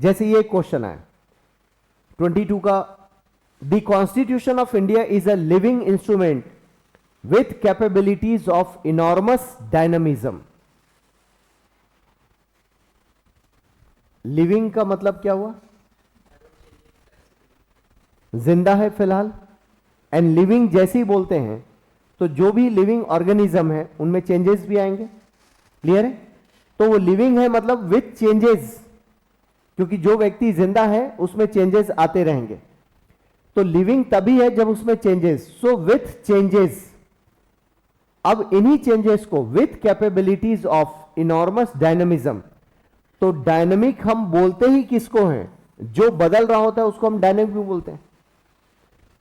जैसे ये क्वेश्चन है 22 का, the constitution of India is a living instrument with capabilities of enormous dynamism. Living का मतलब क्या हुआ? जिंदा है फिलहाल, एंड लिविंग जैसे ही बोलते हैं तो जो भी लिविंग ऑर्गेनिज्म है उनमें चेंजेस भी आएंगे। क्लियर है? तो वो लिविंग है मतलब विथ चेंजेस, क्योंकि जो व्यक्ति जिंदा है उसमें चेंजेस आते रहेंगे। तो लिविंग तभी है जब उसमें चेंजेस, सो विथ चेंजेस। अब इन्हीं चेंजेस को with capabilities of enormous dynamism, तो डायनामिक हम बोलते ही किसको हैं? जो बदल रहा होता है उसको हम डायनामिक भी बोलते हैं।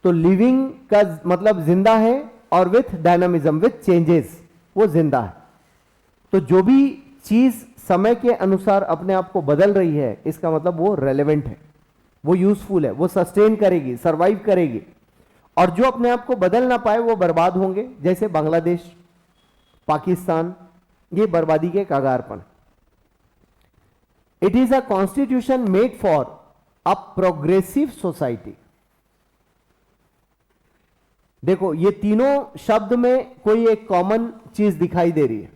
तो लिविंग का मतलब जिंदा है और विथ डायनामिज्म, विथ चेंजेस, वो जिंदा है। तो जो भी चीज समय के अनुसार अपने आप को बदल रही है, इसका मतलब वो रेलेवेंट है, वो यूजफुल है, वो सस्टेन करेगी, सरवाइव करेगी। और जो अपने आप को बदल ना पाए वो बर्बाद होंगे, जैसे बांग्लादेश, पाकिस्तान, ये बर्बादी के कगार पर। It is a constitution made for a progressive society. देखो ये तीनों शब्द में कोई एक कॉमन चीज दिखाई दे रही है।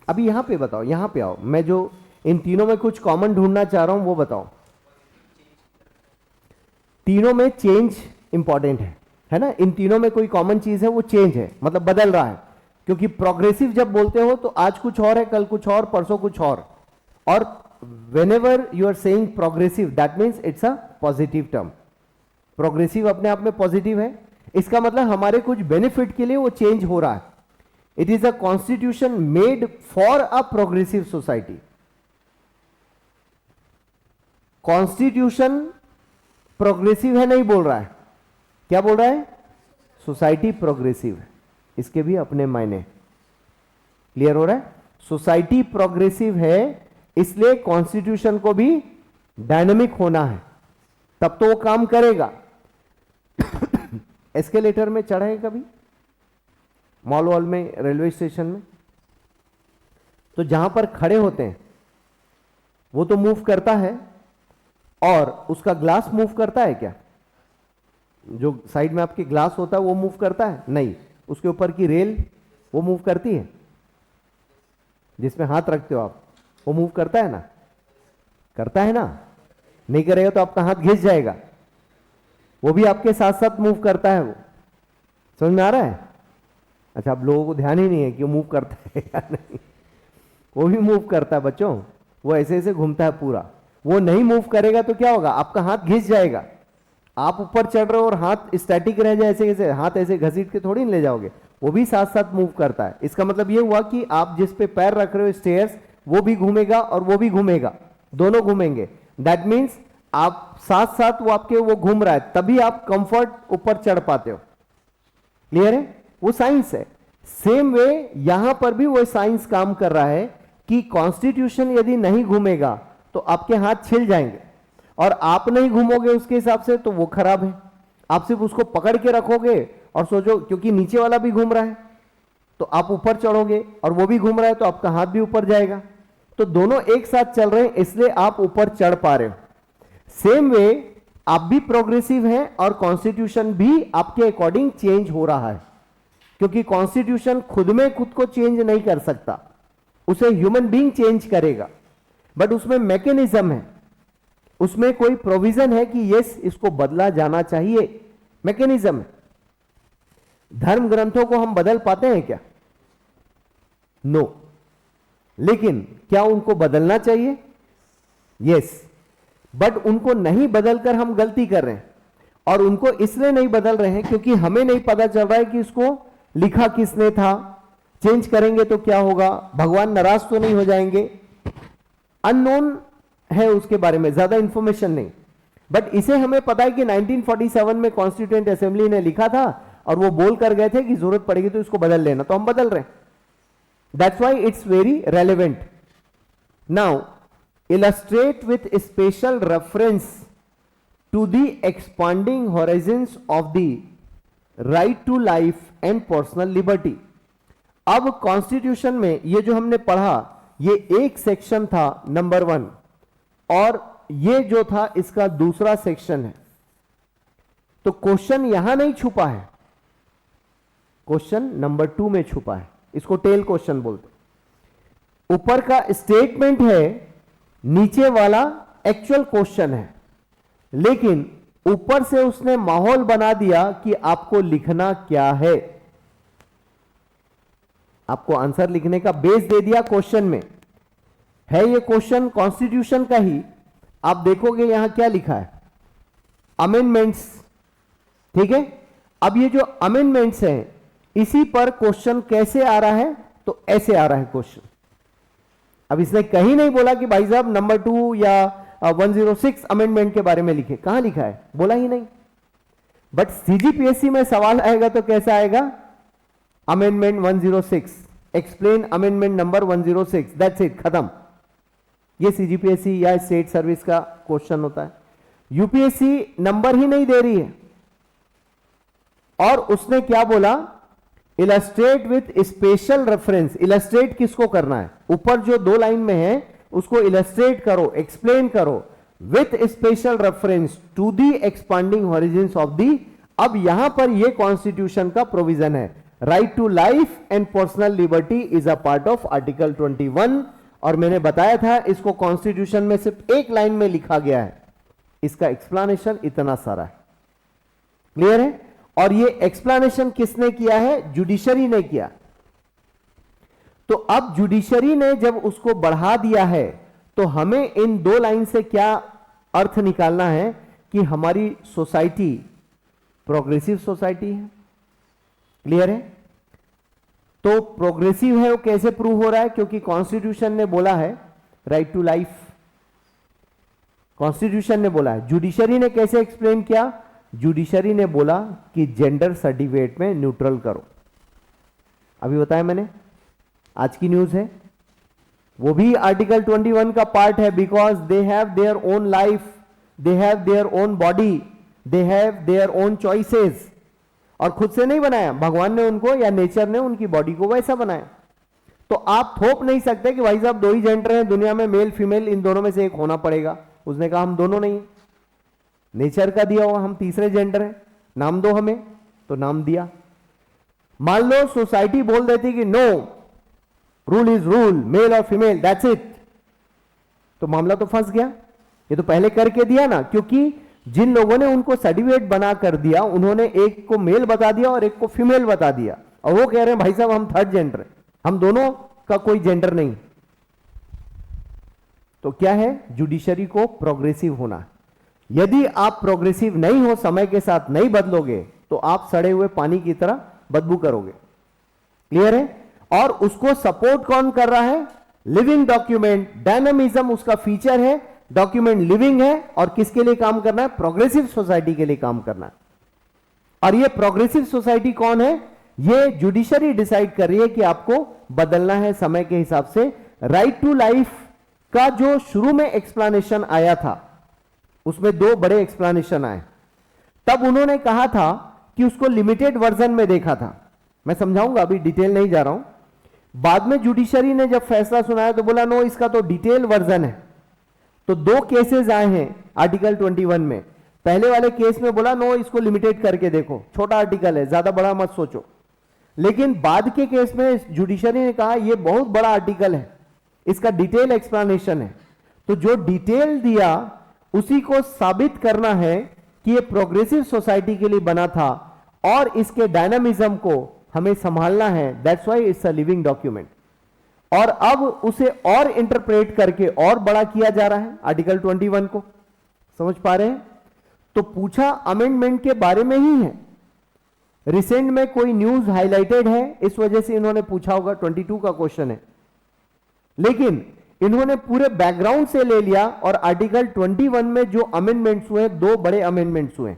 अभी यहां पे बताओ, यहां पे आओ, मैं जो इन तीनों में कुछ कॉमन ढूंढना चाह रहा हूं वो बताओ। तीनों में चेंज इंपॉर्टेंट है ना? इन तीनों में कोई कॉमन चीज है, वो चेंज है, मतलब बदल रहा है। क्योंकि प्रोग्रेसिव जब बोलते हो तो आज कुछ और है, कल कुछ और, परसों कुछ और whenever you are saying progressive, that means it's a positive term. Progressive अपने आप में पॉजिटिव है, इसका मतलब हमारे कुछ बेनिफिट के लिए वो चेंज हो रहा है। It is a constitution made for a progressive society. Constitution progressive है नहीं बोल रहा है, क्या बोल रहा है? सोसाइटी प्रोग्रेसिव है। इसके भी अपने मायने। क्लियर हो रहा है? सोसाइटी प्रोग्रेसिव है, इसलिए कॉन्स्टिट्यूशन को भी डायनामिक होना है, तब तो वो काम करेगा। एस्केलेटर में चढ़े कभी, मॉल वॉल में, रेलवे स्टेशन में, तो जहां पर खड़े होते हैं वो तो मूव करता है, और उसका ग्लास मूव करता है क्या? जो साइड में आपके ग्लास होता है वो मूव करता है? नहीं। उसके ऊपर की रेल वो मूव करती है, जिसमें हाथ रखते हो आप, वो मूव करता है ना? करता है ना? नहीं करेगा तो आपका हाथ घिस जाएगा। वो भी आपके साथ साथ मूव करता है। वो समझ में आ रहा है? अच्छा, आप लोगों को ध्यान ही नहीं है कि वो मूव करता है या नहीं। वो भी मूव करता है बच्चों, वो ऐसे ऐसे घूमता है पूरा। वो नहीं मूव करेगा तो क्या होगा? आपका हाथ घिस जाएगा। आप ऊपर चढ़ रहे हो और हाथ स्टैटिक रह जाए, ऐसे ऐसे हाथ ऐसे घसीट के थोड़ी ले जाओगे, वो भी साथ साथ मूव करता है। इसका मतलब ये हुआ कि आप जिस पे पैर रख रहे हो स्टेयर्स, वो भी घूमेगा और वो भी घूमेगा, दोनों घूमेंगे। दैट मीन्स आप साथ साथ वो आपके वो घूम रहा है, तभी आप कंफर्ट ऊपर चढ़ पाते हो। क्लियर है? वो साइंस है। सेम वे यहां पर भी वो साइंस काम कर रहा है कि कॉन्स्टिट्यूशन यदि नहीं घूमेगा तो आपके हाथ छिल जाएंगे, और आप नहीं घूमोगे उसके हिसाब से तो वो खराब है। आप सिर्फ उसको पकड़ के रखोगे और सोचो, क्योंकि नीचे वाला भी घूम रहा है तो आप ऊपर चढ़ोगे, और वो भी घूम रहा है तो आपका हाथ भी ऊपर जाएगा, तो दोनों एक साथ चल रहे हैं, इसलिए आप ऊपर चढ़ पा रहे हो। सेम वे आप भी प्रोग्रेसिव हैं और कॉन्स्टिट्यूशन भी आपके अकॉर्डिंग चेंज हो रहा है, क्योंकि कॉन्स्टिट्यूशन खुद में खुद को चेंज नहीं कर सकता, उसे ह्यूमन बीइंग चेंज करेगा। बट उसमें मैकेनिज्म है, उसमें कोई प्रोविजन है कि यस इसको बदला जाना चाहिए, मैकेनिज्म है। धर्म ग्रंथों को हम बदल पाते हैं क्या? नो। लेकिन क्या उनको बदलना चाहिए? यस। बट उनको नहीं बदलकर हम गलती कर रहे हैं, और उनको इसलिए नहीं बदल रहे हैं क्योंकि हमें नहीं पता चल रहा है कि इसको लिखा किसने था, चेंज करेंगे तो क्या होगा, भगवान नाराज तो नहीं हो जाएंगे, अननोन है उसके बारे में, ज्यादा इंफॉर्मेशन नहीं। बट इसे हमें पता है कि 1947 में कॉन्स्टिट्यूएंट असेंबली ने लिखा था, और वो बोल कर गए थे कि जरूरत पड़ेगी तो इसको बदल लेना, तो हम बदल रहे हैं। That's why it's very relevant. Now illustrate with special reference to the expanding horizons of the right to life and personal liberty. अब कॉन्स्टिट्यूशन में ये जो हमने पढ़ा, ये एक सेक्शन था नंबर 1, और ये जो था इसका दूसरा सेक्शन है। तो क्वेश्चन यहां नहीं छुपा है, क्वेश्चन नंबर 2 में छुपा है। इसको टेल क्वेश्चन बोलते। ऊपर का स्टेटमेंट है, नीचे वाला एक्चुअल क्वेश्चन है, लेकिन ऊपर से उसने माहौल बना दिया कि आपको लिखना क्या है। आपको आंसर लिखने का बेस दे दिया क्वेश्चन में। है ये क्वेश्चन कॉन्स्टिट्यूशन का ही। आप देखोगे यहां क्या लिखा है, अमेंडमेंट्स। ठीक है, अब ये जो अमेंडमेंट्स हैं, इसी पर क्वेश्चन कैसे आ रहा है, तो ऐसे आ रहा है क्वेश्चन। अब इसने कहीं नहीं बोला कि भाई साहब नंबर 2 या 106 अमेंडमेंट के बारे में लिखे। कहां लिखा है, बोला ही नहीं। बट सीजीपीएससी में सवाल आएगा तो कैसा आएगा, amendment 106, explain amendment number 106, that's it, खत्म। ये सीजीपीएससी या स्टेट सर्विस का क्वेश्चन होता है। यूपीएससी नंबर ही नहीं दे रही है, और उसने क्या बोला, illustrate with special reference. Illustrate किसको करना है, ऊपर जो 2 लाइन में है उसको इलस्ट्रेट करो, एक्सप्लेन करो, with special reference to the expanding horizons of the. अब यहां पर यह कॉन्स्टिट्यूशन का प्रोविजन है, right to life and personal liberty is a part of article 21। और मैंने बताया था इसको कॉन्स्टिट्यूशन में सिर्फ एक लाइन में लिखा गया है, इसका एक्सप्लेनेशन इतना सारा है। क्लियर है। और ये एक्सप्लेनेशन किसने किया है, जुडिशरी ने किया। तो अब जुडिशरी ने जब उसको बढ़ा दिया है, तो हमें इन 2 लाइन से क्या अर्थ निकालना है कि हमारी सोसाइटी प्रोग्रेसिव सोसाइटी है। क्लियर है। तो प्रोग्रेसिव है वो कैसे प्रूव हो रहा है, क्योंकि कॉन्स्टिट्यूशन ने बोला है राइट टू लाइफ, कॉन्स्टिट्यूशन ने बोला है। जुडिशरी ने कैसे एक्सप्लेन किया, जुडिशरी ने बोला कि जेंडर सर्टिफिकेट में न्यूट्रल करो। अभी बताया मैंने, आज की न्यूज है, वो भी आर्टिकल 21 का पार्ट है, because they have their own life, they have their own body, they have their own choices. और खुद से नहीं बनाया, भगवान ने उनको या नेचर ने उनकी बॉडी को वैसा बनाया। तो आप थोप नहीं सकते कि भाई साहब 2 ही जेंडर हैं दुनिया में, मेल फीमेल, इन दोनों में से एक होना पड़ेगा। उसने कहा हम दोनों नहीं, नेचर का दिया हुआ हम तीसरे जेंडर हैं, नाम दो हमें, तो नाम दिया। मान लो सोसाइटी बोल देती कि no, rule is rule, male और फीमेल, दैट्स इट, तो मामला तो फंस गया। ये तो पहले करके दिया ना, क्योंकि जिन लोगों ने उनको सर्टिफिकेट बना कर दिया, उन्होंने एक को मेल बता दिया और एक को फीमेल बता दिया, और वो कह रहे हैं भाई साहब हम थर्ड जेंडर हैं, हम दोनों का कोई जेंडर नहीं। तो क्या है, जुडिशरी को प्रोग्रेसिव होना। यदि आप प्रोग्रेसिव नहीं हो, समय के साथ नहीं बदलोगे, तो आप सड़े हुए पानी की तरह बदबू करोगे। क्लियर है। और उसको सपोर्ट कौन कर रहा है, लिविंग डॉक्यूमेंट, डायनामिज्म उसका फीचर है, डॉक्यूमेंट लिविंग है, और किसके लिए काम करना है, प्रोग्रेसिव सोसाइटी के लिए काम करना है। और ये प्रोग्रेसिव सोसाइटी कौन है, ये जुडिशरी डिसाइड कर रही है कि आपको बदलना है समय के हिसाब से। राइट टू लाइफ का जो शुरू में एक्सप्लेनेशन आया था, उसमें 2 बड़े एक्सप्लेनेशन आए। तब उन्होंने कहा था कि उसको लिमिटेड वर्जन में देखा था, मैं समझाऊंगा, अभी डिटेल नहीं जा रहा हूं। बाद में जुडिशरी ने जब फैसला सुनाया तो बोला नो, इसका तो डिटेल वर्जन है। तो 2 केसेस आए हैं आर्टिकल 21 में। पहले वाले केस में बोला नो, इसको लिमिटेड करके देखो, छोटा आर्टिकल है, ज्यादा बड़ा मत सोचो। लेकिन बाद के केस में जुडिशरी ने कहा यह बहुत बड़ा आर्टिकल है, इसका डिटेल एक्सप्लेनेशन है। तो जो डिटेल दिया उसी को साबित करना है कि यह प्रोग्रेसिव सोसाइटी के लिए बना था, और इसके डायनामिज्म को हमें संभालना है, that's why it's a living document. और अब उसे और इंटरप्रेट करके और बड़ा किया जा रहा है आर्टिकल 21 को। समझ पा रहे हैं। तो पूछा अमेंडमेंट के बारे में ही है, रिसेंट में कोई न्यूज हाईलाइटेड है, इस वजह से इन्होंने पूछा होगा, 22 का क्वेश्चन है। लेकिन इन्होंने पूरे बैकग्राउंड से ले लिया, और आर्टिकल 21 में जो अमेंडमेंट्स हुए, 2 बड़े अमेंडमेंट्स हुए।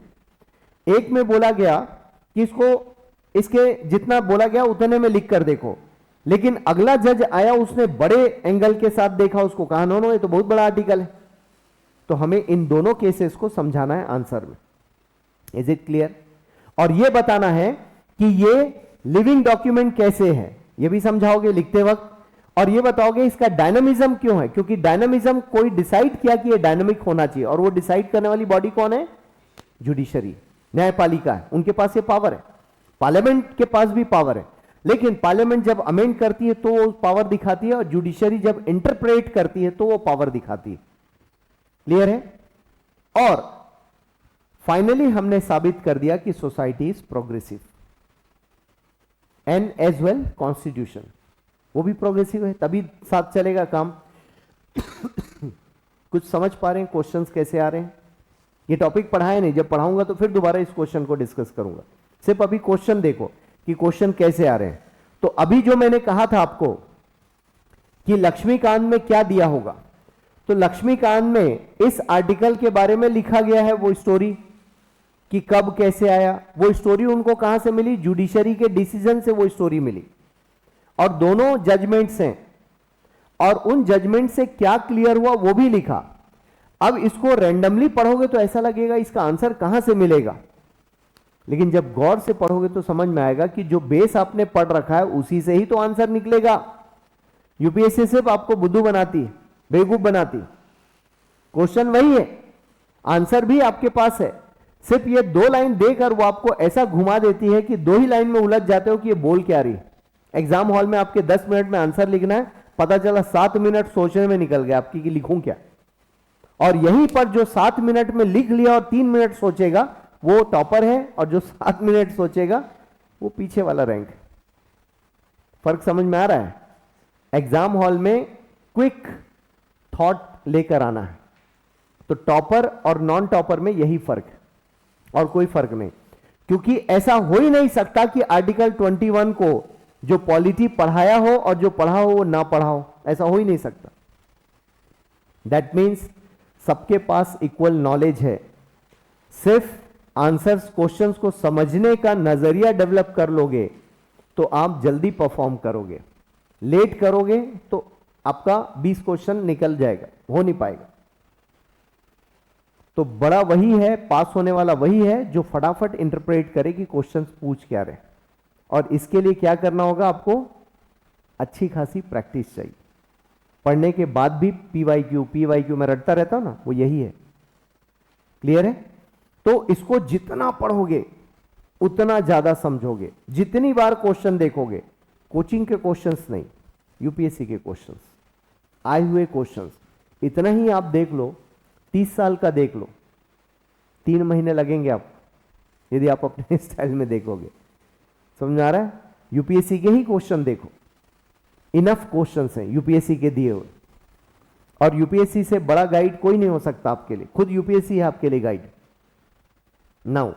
एक में बोला गया कि इसको, इसके जितना बोला गया उतने में लिख कर देखो, लेकिन अगला जज आया, उसने बड़े एंगल के साथ देखा, उसको कहा नो नो, ये तो बहुत बड़ा आर्टिकल है। तो हमें इन दोनों केसेस को समझाना है आंसर में। Is it clear. और यह बताना है कि ये लिविंग डॉक्यूमेंट कैसे है, यह भी समझाओगे लिखते वक्त। और यह बताओगे इसका डायनामिज्म क्यों है, क्योंकि डायनामिज्म कोई डिसाइड किया कि यह डायनामिक होना चाहिए, और वो डिसाइड करने वाली बॉडी कौन है? जुडिशरी, न्यायपालिका है, उनके पास ये पावर है। पार्लियामेंट के पास भी पावर है, लेकिन पार्लियामेंट जब अमेंड करती है तो वो पावर दिखाती है, और जुडिशरी जब इंटरप्रेट करती है तो वो पावर दिखाती है। क्लियर है? और फाइनली हमने साबित कर दिया कि society is progressive and as well constitution, वो भी प्रोग्रेसिव है, तभी साथ चलेगा काम। कुछ समझ पा रहे हैं क्वेश्चंस कैसे आ रहे हैं? ये टॉपिक पढ़ाया नहीं, जब पढ़ाऊंगा तो फिर दोबारा इस क्वेश्चन को डिस्कस करूंगा। सिर्फ अभी क्वेश्चन देखो कि क्वेश्चन कैसे आ रहे हैं। तो अभी जो मैंने कहा था आपको कि लक्ष्मीकांत में क्या दिया होगा, तो लक्ष्मीकांत में इस आर्टिकल के बारे में लिखा गया है, वो स्टोरी कि कब कैसे आया। वो स्टोरी उनको कहां से मिली? जुडिशरी के डिसीजन से वो स्टोरी मिली, और दोनों जजमेंट्स हैं, और उन जजमेंट से क्या क्लियर हुआ वो भी लिखा। अब इसको रैंडमली पढ़ोगे तो ऐसा लगेगा इसका आंसर कहां से मिलेगा, लेकिन जब गौर से पढ़ोगे तो समझ में आएगा कि जो बेस आपने पढ़ रखा है उसी से ही तो आंसर निकलेगा। यूपीएससी सिर्फ आपको बुद्धू बनाती है, बेवकूफ बनाती है। क्वेश्चन वही है, आंसर भी आपके पास है, सिर्फ ये 2 लाइन देकर वो आपको ऐसा घुमा देती है कि 2 ही लाइन में उलझ जाते हो कि ये बोल क्या रही। एग्जाम हॉल में आपके 10 मिनट में आंसर लिखना है, पता चला 7 मिनट सोचने में निकल गया आपकी कि लिखूं क्या। और यहीं पर जो 7 मिनट में लिख लिया और 3 मिनट सोचेगा वो टॉपर है, और जो 7 मिनट सोचेगा वो पीछे वाला रैंक है। फर्क समझ में आ रहा है? एग्जाम हॉल में क्विक थॉट लेकर आना है, तो टॉपर और नॉन टॉपर में यही फर्क है, और कोई फर्क नहीं। क्योंकि ऐसा हो ही नहीं सकता कि आर्टिकल 21 को जो पॉलिटी पढ़ाया हो और जो पढ़ा हो वो ना पढ़ा हो, ऐसा हो ही नहीं सकता। दैट मीन्स सबके पास इक्वल नॉलेज है, सिर्फ आंसर्स क्वेश्चंस को समझने का नजरिया डेवलप कर लोगे तो आप जल्दी परफॉर्म करोगे। लेट करोगे तो आपका 20 क्वेश्चन निकल जाएगा, हो नहीं पाएगा। तो बड़ा वही है, पास होने वाला वही है जो फटाफट इंटरप्रेट करे कि क्वेश्चंस पूछ क्या रहे। और इसके लिए क्या करना होगा? आपको अच्छी खासी प्रैक्टिस चाहिए। पढ़ने के बाद भी पीवाईक्यू मैं रटता रहता हूं ना, वो यही है। क्लियर है? तो इसको जितना पढ़ोगे उतना ज्यादा समझोगे, जितनी बार क्वेश्चन देखोगे, कोचिंग के क्वेश्चंस नहीं, यूपीएससी के क्वेश्चंस, आए हुए क्वेश्चंस, इतना ही आप देख लो, 30 साल का देख लो, 3 महीने लगेंगे आपको यदि आप अपने स्टाइल में देखोगे। समझ आ रहा है? यूपीएससी के ही क्वेश्चन देखो, इनफ क्वेश्चंस हैं यूपीएससी के दिए हुए, और यूपीएससी से बड़ा गाइड कोई नहीं हो सकता आपके लिए, खुद यूपीएससी है आपके लिए गाइड। नाउ